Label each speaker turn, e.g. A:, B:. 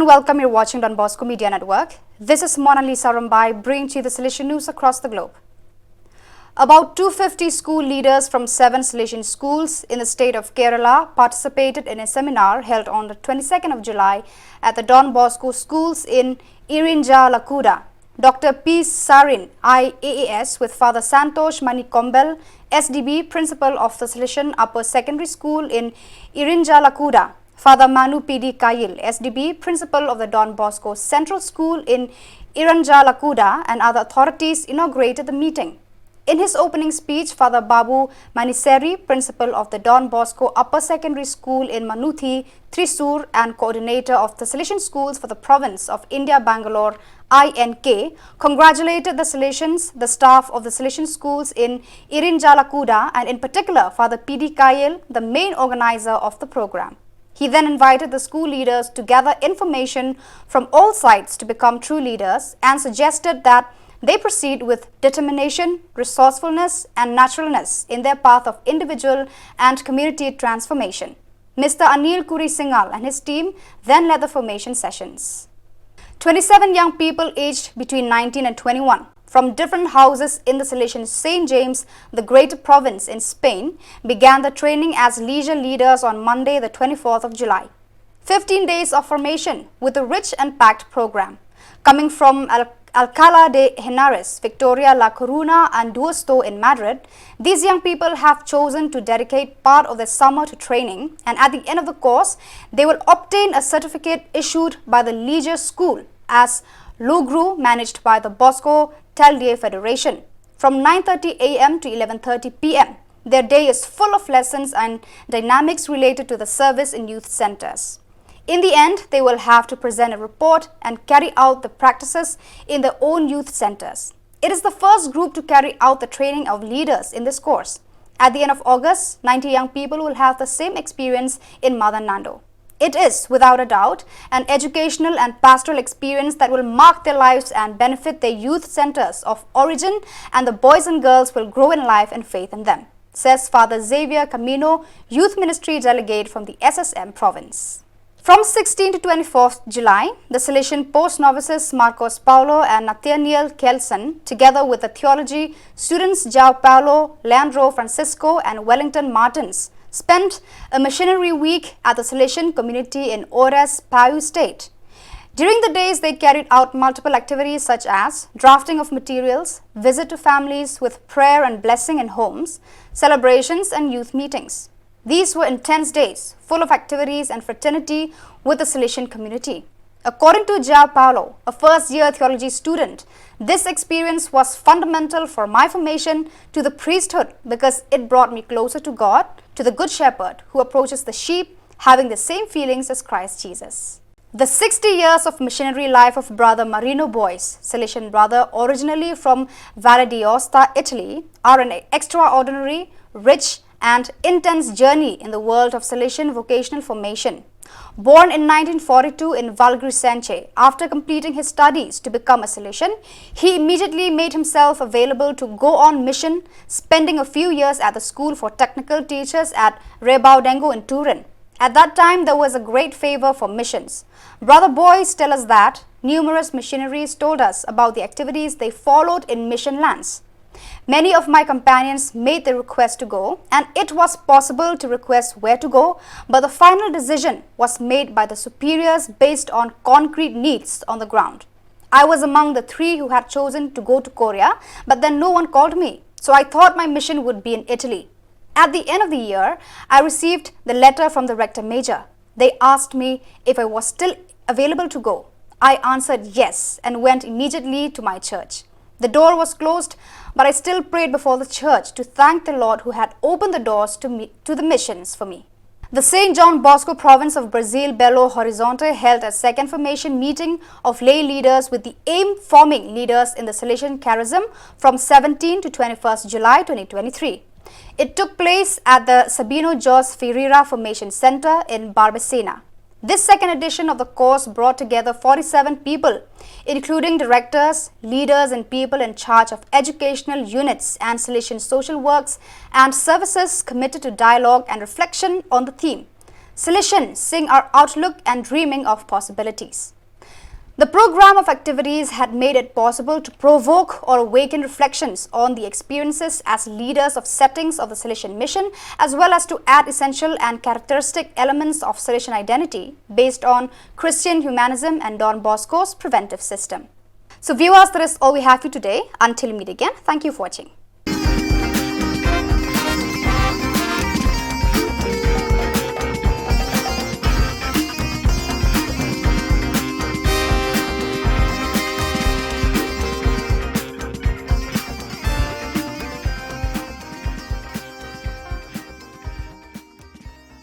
A: and welcome. You're watching Don Bosco Media Network. This is Mona Lisa Rambai bringing to you the Salesian news across the globe. About 250 school leaders from 7 Salesian schools in the state of Kerala participated in a seminar held on the 22nd of July at the Don Bosco schools in Irinjalakuda. Dr. P. Sarin, IAAS, with Father Santosh Manikombel, SDB, Principal of the Salesian Upper Secondary School in Irinjalakuda, Father Manu P.D. Kayil, SDB, Principal of the Don Bosco Central School in Irinjalakuda, and other authorities inaugurated the meeting. In his opening speech, Father Babu Maniseri, Principal of the Don Bosco Upper Secondary School in Manuthi, Thrissur, and Coordinator of the Salesian Schools for the Province of India, Bangalore, INK, congratulated the Salesians, the staff of the Salesian Schools in Irinjalakuda, and in particular Father P.D. Kayil, the main organizer of the program. He then invited the school leaders to gather information from all sides to become true leaders and suggested that they proceed with determination, resourcefulness and naturalness in their path of individual and community transformation. Mr. Anil Kuri Singhal and his team then led the formation sessions. 27 young people aged between 19 and 21 from different houses in the Salesian St. James, the Greater Province in Spain, began the training as leisure leaders on Monday, the 24th of July. 15 days of formation with a rich and packed program. Coming from Alcalá de Henares, Victoria, La Coruna and Duosto in Madrid, these young people have chosen to dedicate part of their summer to training, and at the end of the course, they will obtain a certificate issued by the leisure school as Lugru, managed by the Bosco Telde Federation. From 9:30 a.m. to 11:30 p.m., their day is full of lessons and dynamics related to the service in youth centers. In the end, they will have to present a report and carry out the practices in their own youth centers. It is the first group to carry out the training of leaders in this course. At the end of August, 90 young people will have the same experience in Madan Nando. It is, without a doubt, an educational and pastoral experience that will mark their lives and benefit their youth centers of origin, and the boys and girls will grow in life and faith in them, says Father Xavier Camino, Youth Ministry Delegate from the SSM province. From 16 to 24th July, the Salesian post-novices Marcos Paulo and Nathaniel Kelson, together with the theology students João Paulo, Leandro Francisco and Wellington Martins, spent a missionary week at the Salesian community in Ores, Payu State. During the days, they carried out multiple activities such as drafting of materials, visit to families with prayer and blessing in homes, celebrations and youth meetings. These were intense days, full of activities and fraternity with the Salesian community. According to João Paulo, a first-year theology student, this experience was fundamental for my formation to the priesthood because it brought me closer to God, to the Good Shepherd who approaches the sheep having the same feelings as Christ Jesus. The 60 years of missionary life of Brother Marino Boyce, Salesian brother originally from Valle d'Aosta, Italy, are an extraordinary, rich and intense journey in the world of Salesian vocational formation. Born in 1942 in Valgrisenche, after completing his studies to become a Salesian, he immediately made himself available to go on mission, spending a few years at the school for technical teachers at Rebaudengo in Turin. At that time, there was a great favor for missions. Brother Boyce tells us that numerous missionaries told us about the activities they followed in mission lands. Many of my companions made the request to go, and it was possible to request where to go, but the final decision was made by the superiors based on concrete needs on the ground. I was among the 3 who had chosen to go to Korea, but then no one called me, so I thought my mission would be in Italy. At the end of the year, I received the letter from the rector major. They asked me if I was still available to go. I answered yes and went immediately to my church. The door was closed, but I still prayed before the church to thank the Lord who had opened the doors to the missions for me. The St. John Bosco province of Brazil, Belo Horizonte, held a second formation meeting of lay leaders with the aim forming leaders in the Salesian charism from 17 to 21st July 2023. It took place at the Sabino Jos Ferreira Formation Center in Barbacena. This second edition of the course brought together 47 people, including directors, leaders and people in charge of educational units and Salesian social works and services committed to dialogue and reflection on the theme, Salesian sing our outlook and dreaming of possibilities. The program of activities had made it possible to provoke or awaken reflections on the experiences as leaders of settings of the Salesian mission, as well as to add essential and characteristic elements of Salesian identity based on Christian humanism and Don Bosco's preventive system. So viewers, that is all we have for today. Until we meet again, thank you for watching.